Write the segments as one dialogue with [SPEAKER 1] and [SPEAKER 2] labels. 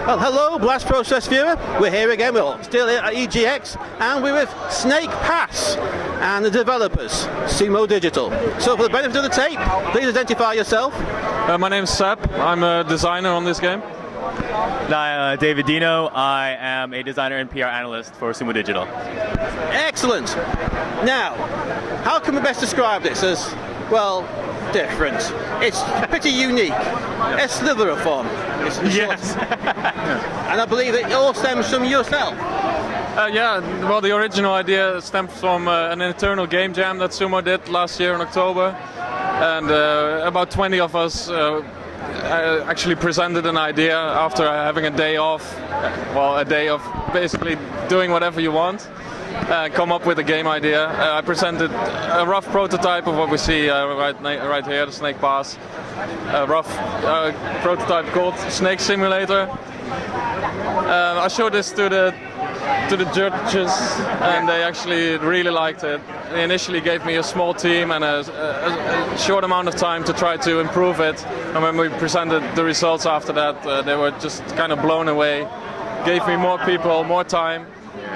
[SPEAKER 1] Well, hello, Blast Process viewer. We're here again. We're still here at EGX, and we're with Snake Pass and the developers, Sumo Digital. So, for the benefit of the tape, please identify yourself.
[SPEAKER 2] My name's Seb. I'm a designer on this game.
[SPEAKER 3] Hi, David Dino. I am a designer and PR analyst for Sumo Digital.
[SPEAKER 1] Excellent. Now, how can we best describe this as, well, different? It's pretty unique. A slither form.
[SPEAKER 3] Yes.
[SPEAKER 1] And I believe it all stems from yourself.
[SPEAKER 2] Yeah, well, the original idea stems from an internal game jam that Sumo did last year in October. And about 20 of us actually presented an idea after having a day off. Well, a day of basically doing whatever you want. Come up with a game idea. I presented a rough prototype of what we see right here, the Snake Pass. A rough prototype called Snake Simulator. I showed this to the judges, and they actually really liked it. They initially gave me a small team and a short amount of time to try to improve it. And when we presented the results after that, they were just kind of blown away. Gave me more people, more time.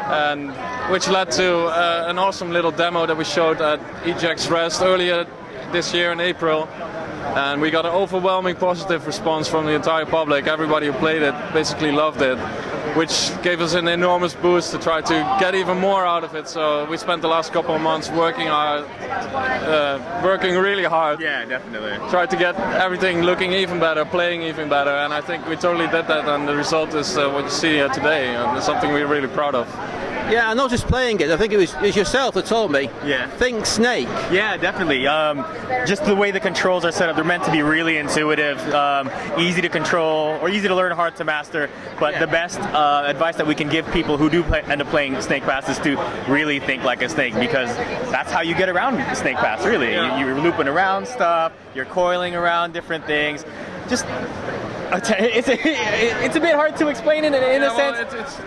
[SPEAKER 2] And which led to an awesome little demo that we showed at EGX Rest earlier this year in April. And we got an overwhelming positive response from the entire public. Everybody who played it basically loved it, which gave us an enormous boost to try to get even more out of it. So we spent the last couple of months working really hard.
[SPEAKER 3] Yeah, definitely.
[SPEAKER 2] Tried to get everything looking even better, playing even better, and I think we totally did that, and the result is what you see here today, and it's something we're really proud of.
[SPEAKER 1] Yeah, and not just playing it, I think it was yourself that told me.
[SPEAKER 3] Yeah.
[SPEAKER 1] Think Snake.
[SPEAKER 3] Yeah, definitely. Just the way the controls are set up, they're meant to be really intuitive, easy to control, or easy to learn, hard to master. But the best advice that we can give people who do end up playing Snake Pass is to really think like a snake, because that's how you get around Snake Pass, really.
[SPEAKER 2] Yeah.
[SPEAKER 3] You're looping around stuff, you're coiling around different things. Just... It's a bit hard to explain in a sense.
[SPEAKER 2] Well, it's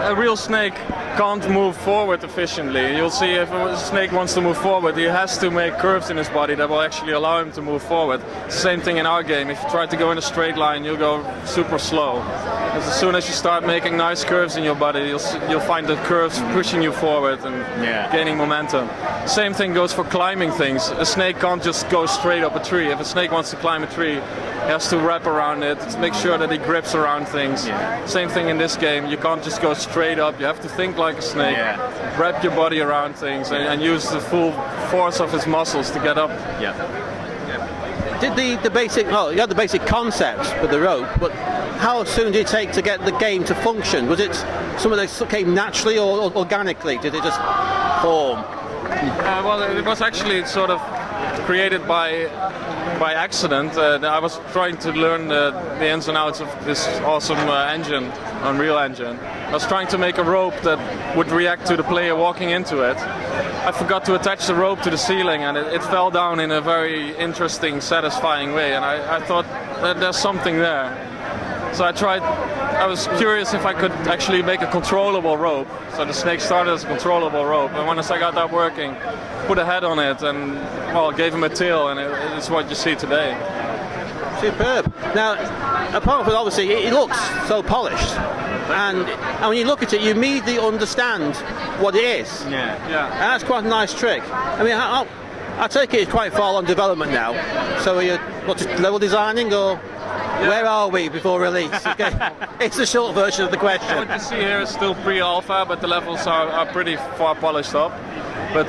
[SPEAKER 2] a real snake can't move forward efficiently. You'll see if a snake wants to move forward, he has to make curves in his body that will actually allow him to move forward. It's the same thing in our game. If you try to go in a straight line, you'll go super slow. Because as soon as you start making nice curves in your body, you'll find the curves pushing you forward and gaining momentum. Same thing goes for climbing things. A snake can't just go straight up a tree. If a snake wants to climb a tree, he has to wrap around it, make sure that he grips around things.
[SPEAKER 3] Yeah.
[SPEAKER 2] Same thing in this game, you can't just go straight up, you have to think like a snake, wrap your body around things and use the full force of his muscles to get up.
[SPEAKER 3] Yeah.
[SPEAKER 1] Did the basic, well, you had the basic concepts with the rope, but how soon did it take to get the game to function? Was it something that came naturally or organically? Did it just form?
[SPEAKER 2] Well, it was actually sort of created by accident. I was trying to learn the ins and outs of this awesome engine, Unreal Engine. I was trying to make a rope that would react to the player walking into it. I forgot to attach the rope to the ceiling, and it fell down in a very interesting, satisfying way, and I thought that there's something there. So I was curious if I could actually make a controllable rope. So the snake started as a controllable rope, and once I got that working, put a head on it and, well, gave him a tail, and it's what you see today.
[SPEAKER 1] Superb. Now, apart from obviously, it looks so polished, and when you look at it, you immediately understand what it is.
[SPEAKER 3] Yeah.
[SPEAKER 1] And that's quite a nice trick. I mean, I take it it's quite far on development now. So are you just level designing, or where are we before release? Okay. It's the short version of the question.
[SPEAKER 2] What you see here is still pre-alpha, but the levels are pretty far polished up. But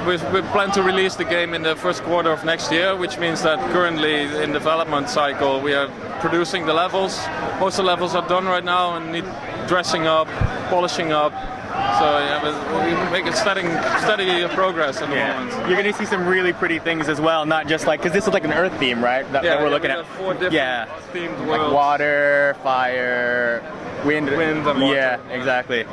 [SPEAKER 2] we plan to release the game in the first quarter of next year, which means that currently in development cycle we are producing the levels. Most of the levels are done right now and need dressing up, polishing up. So yeah, we make it steady progress at the moment.
[SPEAKER 3] You're going to see some really pretty things as well, not just like, because this is like an Earth theme, right? That we're looking at.
[SPEAKER 2] 4 different themed worlds.
[SPEAKER 3] Like water, fire, wind
[SPEAKER 2] and water.
[SPEAKER 3] Yeah, exactly.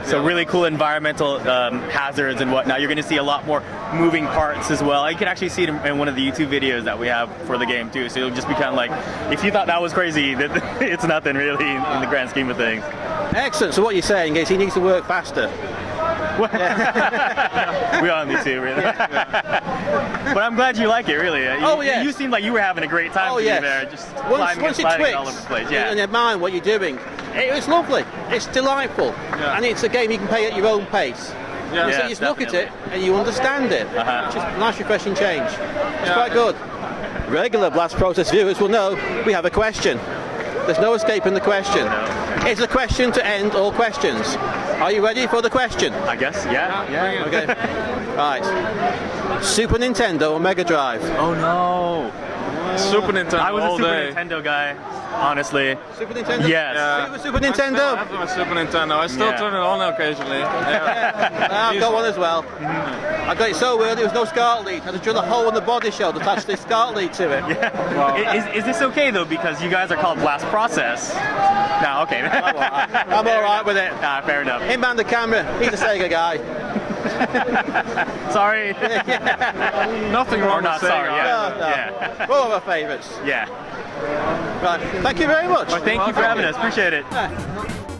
[SPEAKER 3] So really cool environmental hazards and whatnot. You're going to see a lot more moving parts as well. You can actually see it in one of the YouTube videos that we have for the game too. So it'll just be kind of like, if you thought that was crazy, it's nothing really in the grand scheme of things.
[SPEAKER 1] Excellent. So what you're saying is he needs to work faster.
[SPEAKER 3] We all need to, really. But I'm glad you like it, really. You seemed like you were having a great time there, just climbing and sliding all over the place. Yeah.
[SPEAKER 1] And you mind what you're doing. It's lovely. It's delightful, and it's a game you can play at your own pace.
[SPEAKER 2] Yeah.
[SPEAKER 1] So you just look at it and you understand it. It's just a nice, refreshing change. It's quite good. Regular Blast Process viewers will know we have a question. There's no escaping the question. It's a question to end all questions. Are you ready for the question?
[SPEAKER 3] I guess, yeah.
[SPEAKER 1] Okay. Right. Super Nintendo or Mega Drive?
[SPEAKER 3] Oh no.
[SPEAKER 2] Super Nintendo
[SPEAKER 3] I was a
[SPEAKER 2] all
[SPEAKER 3] Super
[SPEAKER 2] day.
[SPEAKER 3] Nintendo guy, honestly.
[SPEAKER 1] Super Nintendo?
[SPEAKER 3] Yes.
[SPEAKER 2] Yeah.
[SPEAKER 1] Super
[SPEAKER 2] I still
[SPEAKER 1] Nintendo?
[SPEAKER 2] have my Super Nintendo. I still turn it on occasionally.
[SPEAKER 1] I've got one as well. I got it so early, there was no SCART lead. I had to drill a hole in the body shell to attach the SCART lead to it.
[SPEAKER 3] Wow. Is this okay though? Because you guys are called Blast Process. No, okay.
[SPEAKER 1] I'm alright with it.
[SPEAKER 3] Fair enough.
[SPEAKER 1] Him behind the camera, he's a Sega guy.
[SPEAKER 3] Sorry.
[SPEAKER 2] Nothing wrong
[SPEAKER 3] Or not
[SPEAKER 2] with
[SPEAKER 3] sorry,
[SPEAKER 2] saying
[SPEAKER 1] No.
[SPEAKER 3] yeah.
[SPEAKER 1] One of our favourites.
[SPEAKER 3] Yeah.
[SPEAKER 1] Right. Thank you very much.
[SPEAKER 3] Well, thank you for having us. Appreciate it.
[SPEAKER 1] Yeah.